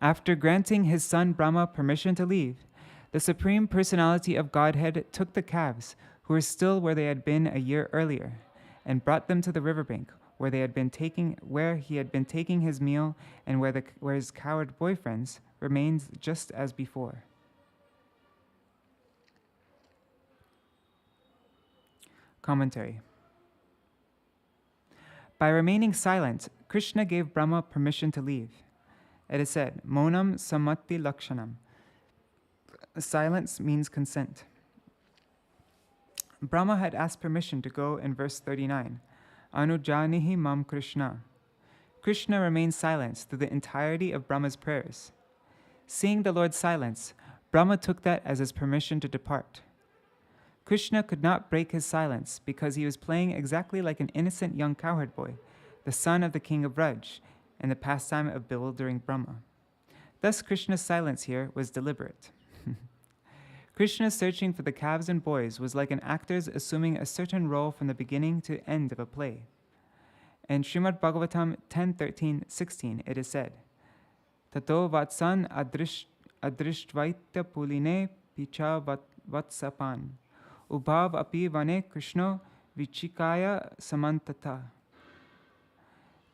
After granting his son Brahma permission to leave, the Supreme Personality of Godhead took the calves, who were still where they had been a year earlier, and brought them to the riverbank, where he had been taking his meal, and where his coward boyfriends remained just as before. Commentary. By remaining silent, Krishna gave Brahma permission to leave. It is said, Monam sammati lakshanam. Silence means consent. Brahma had asked permission to go in verse 39. Anujanihi mam Krishna. Krishna remained silent through the entirety of Brahma's prayers. Seeing the Lord's silence, Brahma took that as his permission to depart. Krishna could not break his silence because he was playing exactly like an innocent young cowherd boy, the son of the king of Braj, in the pastime of bewildering Brahma. Thus Krishna's silence here was deliberate. Krishna's searching for the calves and boys was like an actor's assuming a certain role from the beginning to end of a play. In Śrīmad-Bhāgavatam 10.14.34, it is said, Tato vatsan adrishtvaitya puline picha vatsapan ubhav api vane Krishno vichikaya samantata.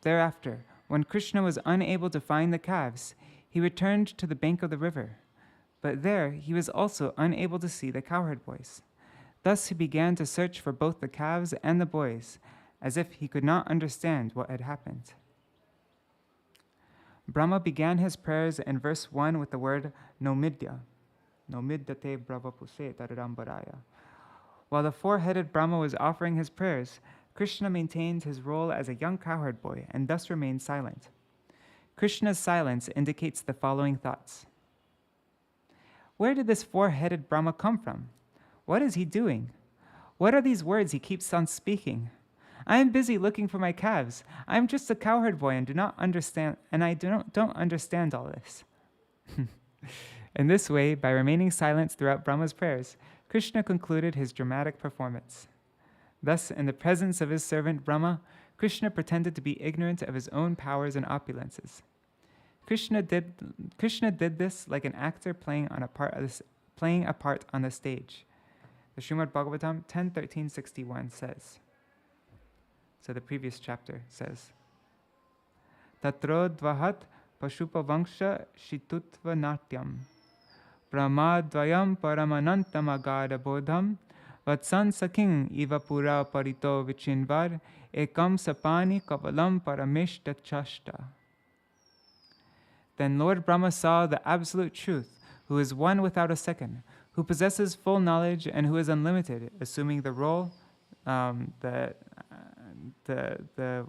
Thereafter, when Krishna was unable to find the calves, he returned to the bank of the river. But there he was also unable to see the cowherd boys. Thus he began to search for both the calves and the boys, as if he could not understand what had happened. Brahma began his prayers in verse 1 with the word nomidya. Nomidyate bravapuse tararambaraya. While the four-headed Brahma was offering his prayers, Krishna maintained his role as a young cowherd boy and thus remained silent. Krishna's silence indicates the following thoughts. Where did this four-headed Brahma come from? What is he doing? What are these words he keeps on speaking? I am busy looking for my calves. I am just a cowherd boy and don't understand all this. In this way, by remaining silent throughout Brahma's prayers, Krishna concluded his dramatic performance. Thus, in the presence of his servant Brahma, Krishna pretended to be ignorant of his own powers and opulences. Krishna did this like an actor playing a part on the stage. The Śrīmad-Bhāgavatam 10.13.61 says. So the previous chapter says, Tatro dvahat pashupavangsha shitutva natyam Brahmadvayam paramanantam agada bodham vatsan saking iva pura parito vichinvar ekam sapani kavalam parameshta chashta. Then Lord Brahma saw the absolute truth, who is one without a second, who possesses full knowledge and who is unlimited, assuming the role, the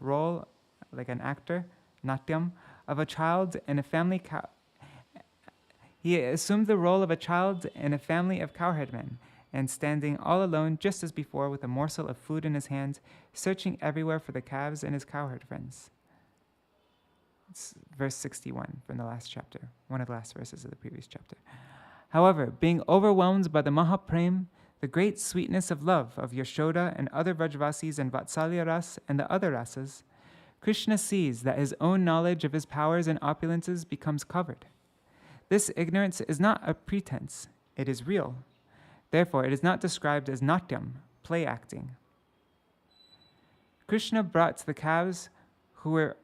role like an actor, natyam, of a child in a family. He assumed the role of a child in a family of cowherdmen, and standing all alone, just as before, with a morsel of food in his hand, searching everywhere for the calves and his cowherd friends. It's verse 61 from the last chapter, one of the last verses of the previous chapter. However, being overwhelmed by the Mahaprem, the great sweetness of love of Yashoda and other Vrajvasis and Vatsalya Ras and the other rasas, Krishna sees that his own knowledge of his powers and opulences becomes covered. This ignorance is not a pretense, it is real. Therefore, it is not described as natyam, play acting. Krishna brought the calves who were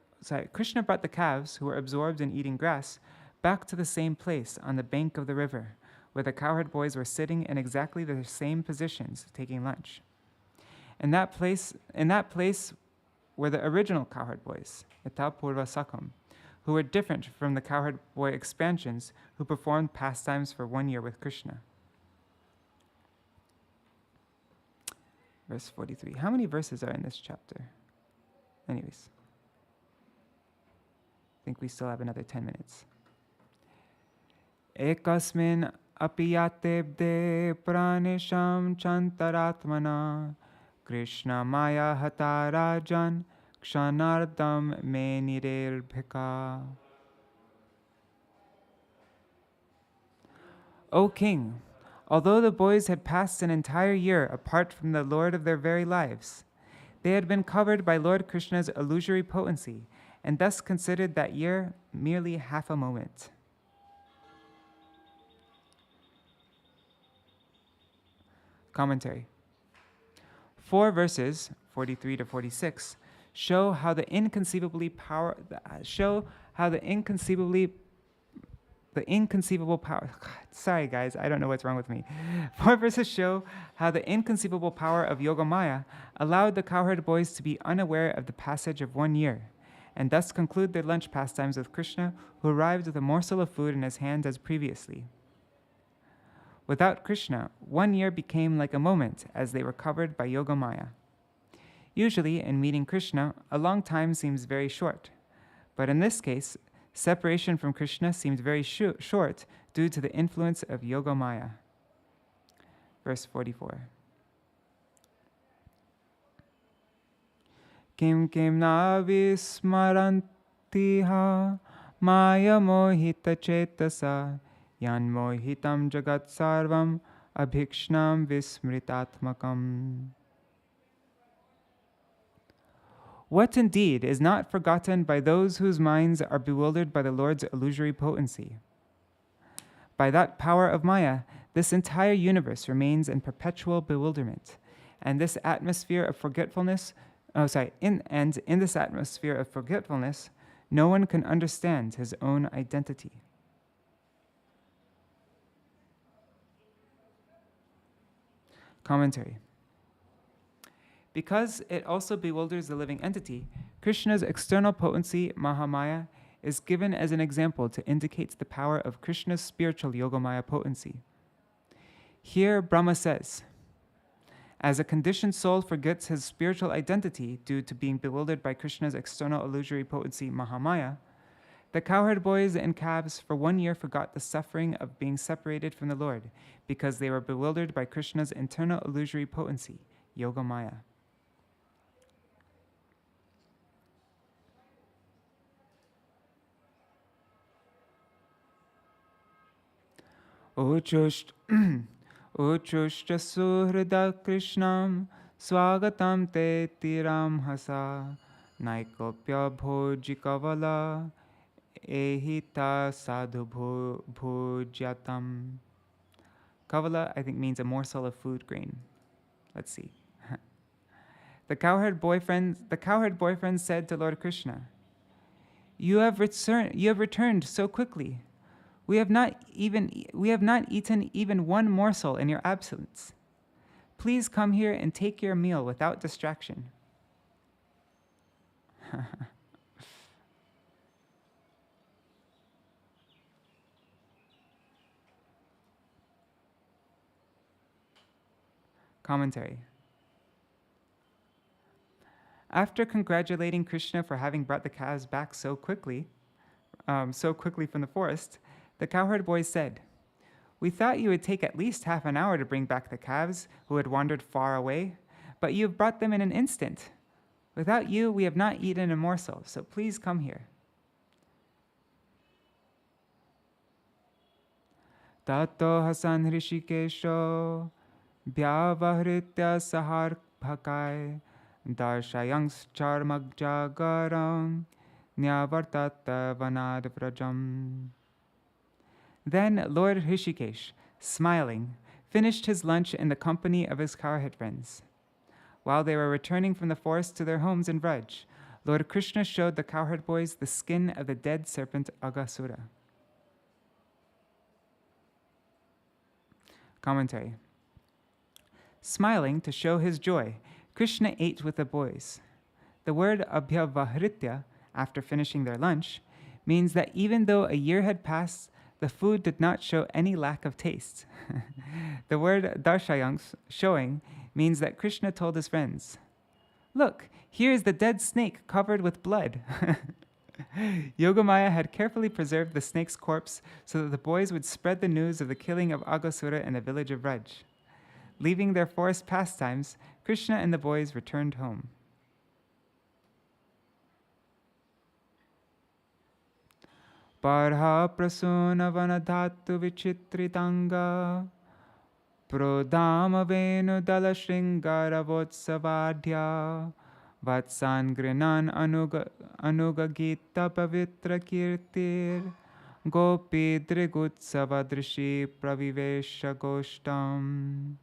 absorbed in eating grass back to the same place on the bank of the river, where the cowherd boys were sitting in exactly the same positions, taking lunch. In that place were the original cowherd boys, Ṭhākura Sakam, who were different from the cowherd boy expansions who performed pastimes for 1 year with Krishna. Verse 43. How many verses are in this chapter? Anyways, I think we still have another 10 minutes. Ekasmin apiyatebde pranesham chantaratmana Krishna maya hatarajan kshanardam me nirebhika. O king, although the boys had passed an entire year apart from the Lord of their very lives, they had been covered by Lord Krishna's illusory potency, and thus considered that year merely half a moment. Commentary. 4 verses, 43 to 46, show how the inconceivable power. Sorry, guys, I don't know what's wrong with me. 4 verses show how the inconceivable power of Yogamaya allowed the cowherd boys to be unaware of the passage of 1 year, and thus conclude their lunch pastimes with Krishna, who arrived with a morsel of food in his hand as previously. Without Krishna, 1 year became like a moment as they were covered by Yogamaya. Usually, in meeting Krishna, a long time seems very short, but in this case, separation from Krishna seemed very short due to the influence of Yogamaya. Verse 44. Kim kim na vismarantiha maya mohita chetasa yan mohitam jagat sarvam abhikshnam vismritatmakam. What indeed is not forgotten by those whose minds are bewildered by the Lord's illusory potency? By that power of Maya, this entire universe remains in perpetual bewilderment, and this atmosphere of forgetfulness, in this atmosphere of forgetfulness, no one can understand his own identity. Commentary. Because it also bewilders the living entity, Krishna's external potency, Mahamaya, is given as an example to indicate the power of Krishna's spiritual Yogamaya potency. Here, Brahmā says, as a conditioned soul forgets his spiritual identity due to being bewildered by Krishna's external illusory potency, Mahamaya, the cowherd boys and calves for 1 year forgot the suffering of being separated from the Lord because they were bewildered by Krishna's internal illusory potency, Yogamaya. Uchushta suhrida Krishnam swagatam te tiram hasa naikopya bhojikavala ehita sadhu bhojyatam. Kavala, I think, means a morsel of food grain. Let's see. The cowherd boyfriend said to Lord Krishna, You have returned so quickly. We have not eaten even one morsel in your absence. Please come here and take your meal without distraction. Commentary. After congratulating Krishna for having brought the calves back so quickly from the forest, the cowherd boys said, We thought you would take at least half an hour to bring back the calves who had wandered far away, but you have brought them in an instant. Without you, we have not eaten a morsel, so please come here. Tato hasan hrishikesho vyavahritya sahar bhakai darshayans charmagjagaram nyavartata vanad vrajam. Then Lord Hrishikesh, smiling, finished his lunch in the company of his cowherd friends. While they were returning from the forest to their homes in Vraj, Lord Krishna showed the cowherd boys the skin of the dead serpent Aghasura. Commentary. Smiling to show his joy, Krishna ate with the boys. The word abhyavahritya, after finishing their lunch, means that even though a year had passed, the food did not show any lack of taste. The word darshayangs, showing, means that Krishna told his friends, Look, here is the dead snake covered with blood. Yogamaya had carefully preserved the snake's corpse so that the boys would spread the news of the killing of Aghasura in the village of Vraj. Leaving their forest pastimes, Krishna and the boys returned home. Parha prasuna vanadhatu vichitritanga Prodhama venu dala shringara votsavadhya Vatsangrinan anuga gita pavitra kirtir Gopi drigutsavadrishi pravivesha goshtam.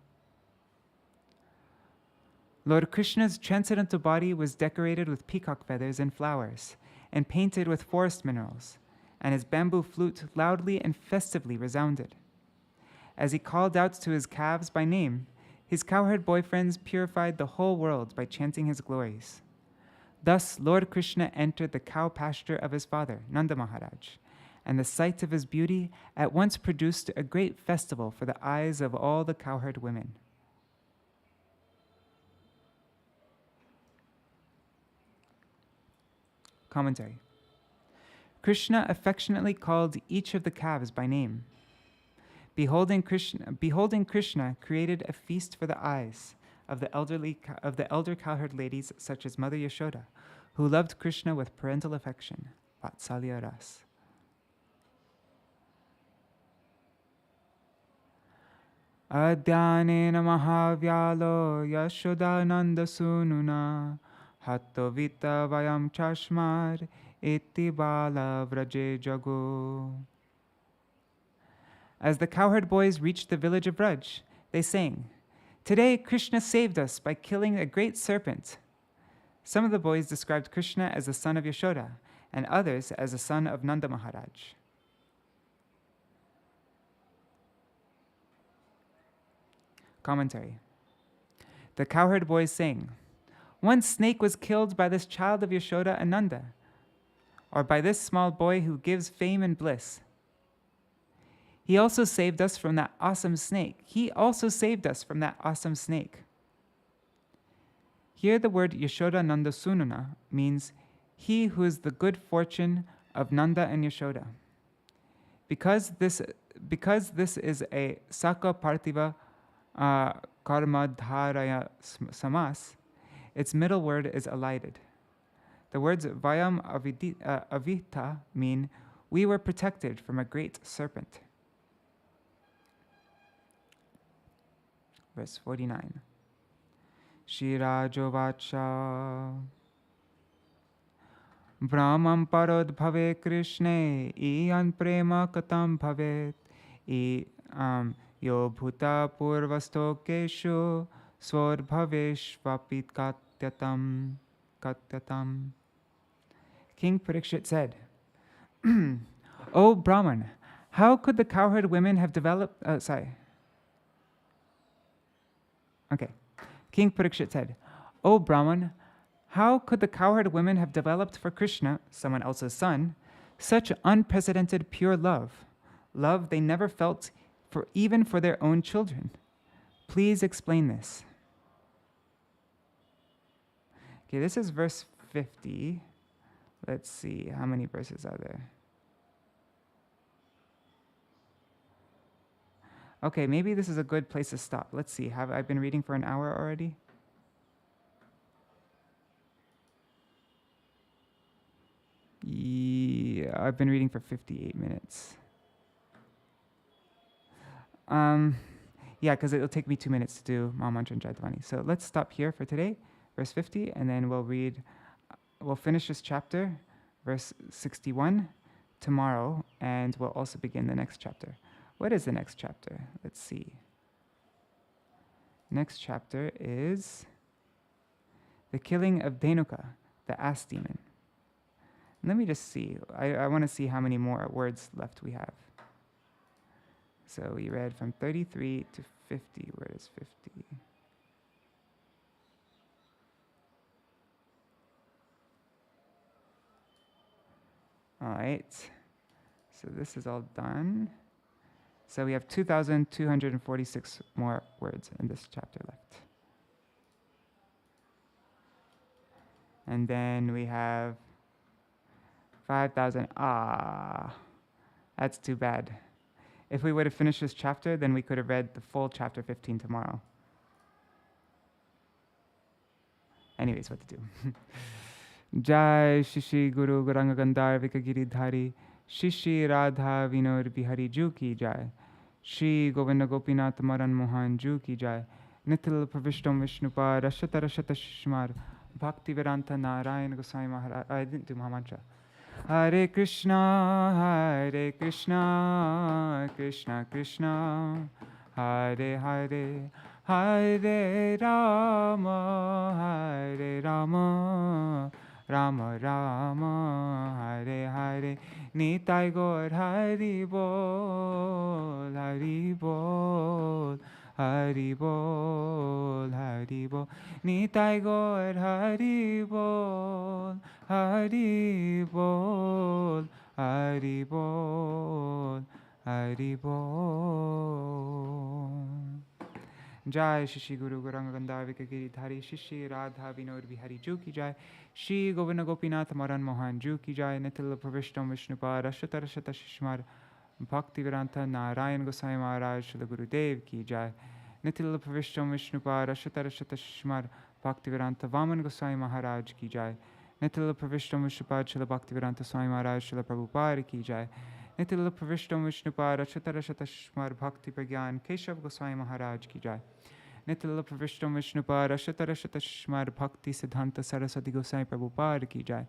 Lord Krishna's transcendental body was decorated with peacock feathers and flowers, and painted with forest minerals, and his bamboo flute loudly and festively resounded. As he called out to his calves by name, his cowherd boyfriends purified the whole world by chanting his glories. Thus, Lord Krishna entered the cow pasture of his father, Nanda Maharaj, and the sight of his beauty at once produced a great festival for the eyes of all the cowherd women. Commentary. Krishna affectionately called each of the calves by name. Beholding Krishna created a feast for the eyes of the elder cowherd ladies such as Mother Yashoda, who loved Krishna with parental affection, Vatsalya Ras. Adyanena mahavyalo Yashodananda sununa Hatto vita vayam chashmar iti bala vraje jago. As the cowherd boys reached the village of Braj, they sang, "Today Krishna saved us by killing a great serpent." Some of the boys described Krishna as the son of Yashoda, and others as the son of Nanda Maharaj. Commentary. The cowherd boys sang, "One snake was killed by this child of Yashoda and Nanda, or by this small boy who gives fame and bliss. He also saved us from that awesome snake. He also saved us from that awesome snake." Here the word Yashoda Nanda Sununa means he who is the good fortune of Nanda and Yashoda. Because this is a Saka Parthiva Karma Dharaya Samas, its middle word is elided. The words Vayam Avita mean we were protected from a great serpent. Verse 49. Shirajo Vacha Brahmam Parod Bhave Krishne Iyan Prema Katam Bhavet Yo Bhuta Purvastokeshu Swar Bhavesh Vapit Katyatam. King Parikshit said, "O Brahman, how could the cowherd women have developed... King Parikshit said, "O Brahman, how could the cowherd women have developed for Krishna, someone else's son, such unprecedented pure love they never felt even for their own children? Please explain this." Okay, this is verse 50. Let's see, how many verses are there? Okay, maybe this is a good place to stop. Let's see, have I been reading for an hour already? Yeah, I've been reading for 58 minutes. Yeah, because it'll take me 2 minutes to do Mahamantra and Jaidvani. So let's stop here for today, verse 50, and then we'll finish this chapter, verse 61, tomorrow, and we'll also begin the next chapter. What is the next chapter? Let's see. Next chapter is the killing of Dhenuka, the ass demon. Let me just see. I want to see how many more words left we have. So we read from 33 to 50. Where is 50? All right. So this is all done. So we have 2,246 more words in this chapter left. And then we have 5,000. That's too bad. If we would have finished this chapter, then we could have read the full chapter 15 tomorrow. Anyways, what to do? Jai Shishi Guru Garanga Gandhar Vikagiri Dhari Shri Shri Radha Vinod Bihari Ju Ki Jai. Shri Govinda Gopinath Madan Mohan Ju Ki Jai. Nitil Pravishtam Vishnupad Ashata Rashata Shishmar Bhakti Vedanta Narayan Goswami Maharaj. I didn't do my mantra. Hare Krishna, Krishna Krishna, Hare Hare, Hare Rama, Rama Rama, Hare Hare. Nitai Gaur Hari Bol, Hari Bol, Hari Bol, Hari Bol. Nitai Gaur Hari Bol, Hari Bol, Hari Bol, Hari Bol. Jai Shri Guru Gauranga Gandhar Vikagiri Dhari Shri Radha Vinod Bihari Ju Ki Jai. Shri Govinda Gopinath Madan Mohan Ju Ki Jai. Nitil Pravishtam Vishnupad Ashata Rashata Shishmar Bhakti Vedanta Narayan Goswami Maharaj Shri Guru Dev Ki Jai. Nitil Pravishtam Vishnupad Ashata Rashata Shishmar Bhakti Vedanta Vaman Goswami Maharaj Ki Jai. Nitil Pravishtam Vishnupad Shri Bhakti Vedanta Swami Maharaj Shri Prabhupada Ki Jai. Nitil Pravishtam Vishnupad Ashata Rashata Shishmar Bhakti Pragyan Keshav Goswami Maharaj Ki Jai. Nitil Pravishtam Vishnupad Ashata Rashata Shishmar Bhakti Siddhanta Saraswati Goswami Prabhupada Ki Jai.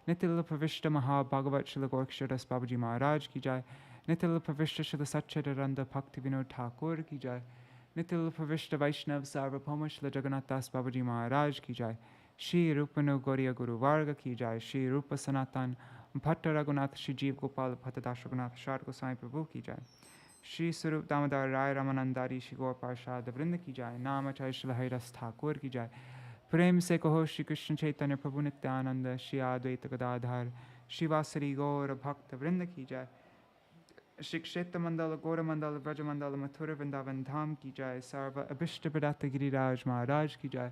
Nitil Pravishta Maha-Bhagavat Shri Gorksharas Babaji Maharaj Ki Jai. Nitil Pravishta Shri Satchidananda Bhakti Vinod Ṭhākura Ki Jai. Nitil Pravishta Vaishnav Sarvabhauma Shri Jagannath Das Babaji Maharaj Ki Jai. Shri Rupanu Gauriya Guru Varga Ki Jai. Shri Rupa Sanatan Bhatta Raghunath Shri Jeev Gopal Bhattadash Raghunath Shar Goswami Prabhu Ki Jai. Shri Sarup Damodar Rai Ramanandari Shri Gaur Parshad Vrinda Ki Jai. Namachay Shri Hairas Ṭhākura Ki Jai. Prem Se Kaho Shri Krishna Chaitanya Prabhu Nityananda Shri Advaita Gadadhar Shri Vasari Gaur Bhakta Vrinda Ki Jai. Shri Kshetra Mandala Gaura Mandala Vraja Mandala Mathura Vrindavan Dham Ki Jai. Sarva Abhishta Pradata Giriraj Maharaj Ki Jai.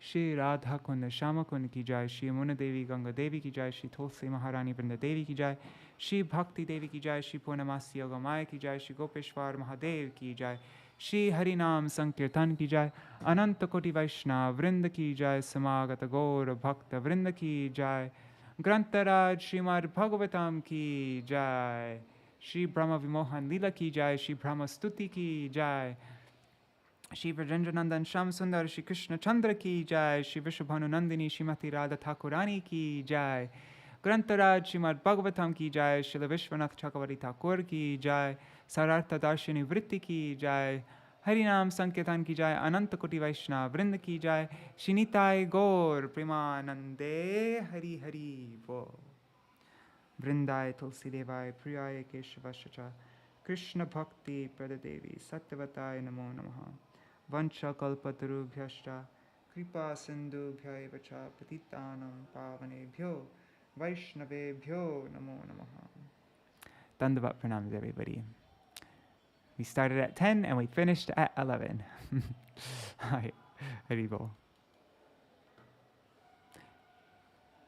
Shri Radha Kunda Shama Kunda Ki Jai. Shri Yamuna Devi Ganga Devi Ki Jai. Shri Tulsi Maharani Vrinda Devi Ki Jai. Shri Bhakti Devi Ki Jai. Shri Purnamasi Yogamaya Ki Jai. Shri Gopeshwar Mahadev Ki Jai. Shri Harinam Sankirtan Ki Jai. Ananta Koti Vaishnav Vrinda Ki Jai. Samagata Gaura Bhakta Vrinda Ki Jai. Grantaraj Śrīmad-Bhāgavatam Ki Jai. Shri Brahma Vimohan Lila Ki Jai. Shri Brahma Stuti Ki Jai. Shri Vrajendranandan Sham Sundar Shri Krishna Chandra Ki Jai. Shri Vrishabhanu Nandini Srimati Radha Thakurani Ki Jai. Grantaraj Śrīmad-Bhāgavatam Ki Jai. Shri Viśvanātha Cakravartī Ṭhākura Ki Jai. Sārārtha-darśinī Vritti Ki Jai. Harinam Sankirtan Ki Jai. Ananta Koti Vaishnav Vrinda Ki Jai. Shri Nitai Gaur Premanande Hari Hari Bo. Vrindai Tulsi Devai Priyaya Keshavashacha. Krishna Bhakti Pradadevi Satyavatai Namo Namaha. Vancha Kalpatarubhyashta Kripa Sindhubhya Vacha Patitanam Pavanebhyo Vaishnavebhyo Namo Namaha. Dandavat pranams, everybody. We started at 10 and we finished at 11. Hi, Haribol.